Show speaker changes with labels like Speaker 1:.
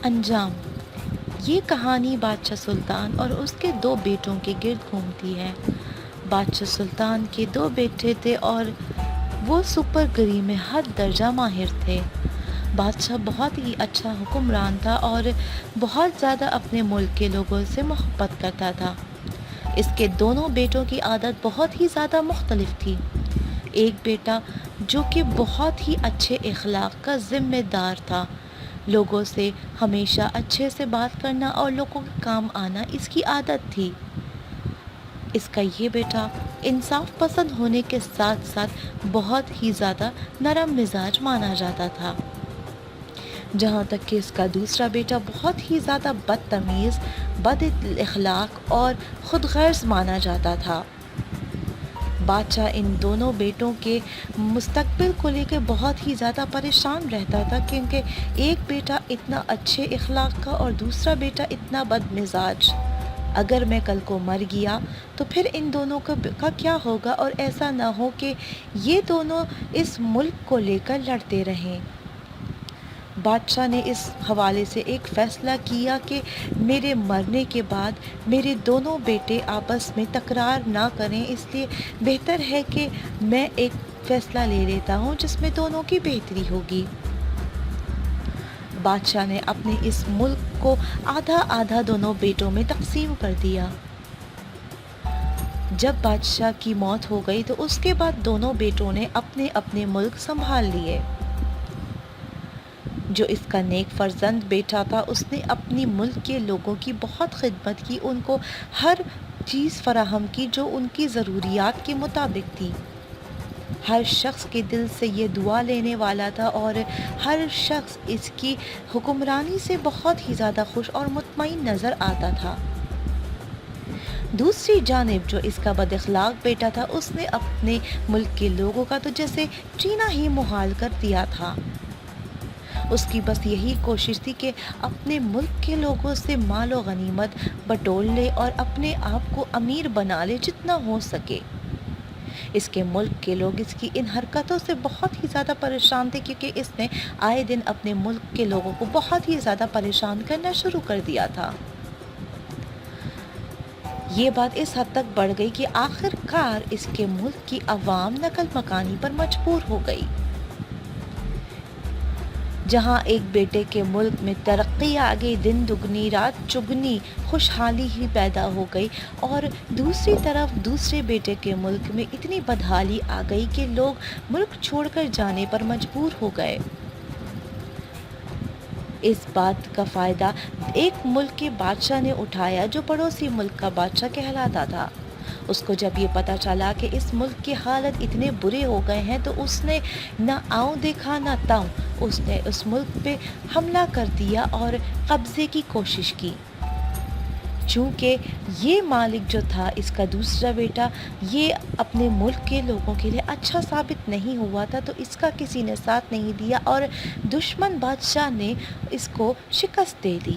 Speaker 1: انجام: یہ کہانی بادشاہ سلطان اور اس کے دو بیٹوں کے گرد گھومتی ہے۔ بادشاہ سلطان کے دو بیٹے تھے اور وہ سپر گری میں حد درجہ ماہر تھے۔ بادشاہ بہت ہی اچھا حکمران تھا اور بہت زیادہ اپنے ملک کے لوگوں سے محبت کرتا تھا۔ اس کے دونوں بیٹوں کی عادت بہت ہی زیادہ مختلف تھی۔ ایک بیٹا جو کہ بہت ہی اچھے اخلاق کا ذمہ دار تھا، لوگوں سے ہمیشہ اچھے سے بات کرنا اور لوگوں کے کام آنا اس کی عادت تھی۔ اس کا یہ بیٹا انصاف پسند ہونے کے ساتھ ساتھ بہت ہی زیادہ نرم مزاج مانا جاتا تھا، جہاں تک کہ اس کا دوسرا بیٹا بہت ہی زیادہ بدتمیز، بد اخلاق اور خود غرض مانا جاتا تھا۔ بادشاہ ان دونوں بیٹوں کے مستقبل کو لے کے بہت ہی زیادہ پریشان رہتا تھا، کیونکہ ایک بیٹا اتنا اچھے اخلاق کا اور دوسرا بیٹا اتنا بد مزاج۔ اگر میں کل کو مر گیا تو پھر ان دونوں کا کیا ہوگا، اور ایسا نہ ہو کہ یہ دونوں اس ملک کو لے کر لڑتے رہیں۔ بادشاہ نے اس حوالے سے ایک فیصلہ کیا کہ میرے مرنے کے بعد میرے دونوں بیٹے آپس میں تکرار نہ کریں، اس لیے بہتر ہے کہ میں ایک فیصلہ لے لیتا ہوں جس میں دونوں کی بہتری ہوگی۔ بادشاہ نے اپنے اس ملک کو آدھا آدھا دونوں بیٹوں میں تقسیم کر دیا۔ جب بادشاہ کی موت ہو گئی تو اس کے بعد دونوں بیٹوں نے اپنے اپنے ملک سنبھال لیے۔ جو اس کا نیک فرزند بیٹا تھا، اس نے اپنی ملک کے لوگوں کی بہت خدمت کی، ان کو ہر چیز فراہم کی جو ان کی ضروریات کے مطابق تھی۔ ہر شخص کے دل سے یہ دعا لینے والا تھا اور ہر شخص اس کی حکمرانی سے بہت ہی زیادہ خوش اور مطمئن نظر آتا تھا۔ دوسری جانب جو اس کا بد اخلاق بیٹا تھا، اس نے اپنے ملک کے لوگوں کا تو جیسے جینا ہی محال کر دیا تھا۔ اس کی بس یہی کوشش تھی کہ اپنے ملک کے لوگوں سے مال و غنیمت بٹور لے اور اپنے آپ کو امیر بنا لے جتنا ہو سکے۔ اس کے ملک کے لوگ اس کی ان حرکتوں سے بہت ہی زیادہ پریشان تھے، کیونکہ اس نے آئے دن اپنے ملک کے لوگوں کو بہت ہی زیادہ پریشان کرنا شروع کر دیا تھا۔ یہ بات اس حد تک بڑھ گئی کہ آخر کار اس کے ملک کی عوام نقل مکانی پر مجبور ہو گئی۔ جہاں ایک بیٹے کے ملک میں ترقی آ گئی، دن دگنی رات چگنی خوشحالی ہی پیدا ہو گئی، اور دوسری طرف دوسرے بیٹے کے ملک میں اتنی بدحالی آ گئی کہ لوگ ملک چھوڑ کر جانے پر مجبور ہو گئے۔ اس بات کا فائدہ ایک ملک کے بادشاہ نے اٹھایا جو پڑوسی ملک کا بادشاہ کہلاتا تھا۔ اس کو جب یہ پتہ چلا کہ اس ملک کے حالت اتنے برے ہو گئے ہیں تو اس نے نہ آؤں دیکھا نہ تاؤں، اس نے اس ملک پہ حملہ کر دیا اور قبضے کی کوشش کی۔ چونکہ یہ مالک جو تھا، اس کا دوسرا بیٹا، یہ اپنے ملک کے لوگوں کے لیے اچھا ثابت نہیں ہوا تھا، تو اس کا کسی نے ساتھ نہیں دیا اور دشمن بادشاہ نے اس کو شکست دے دی۔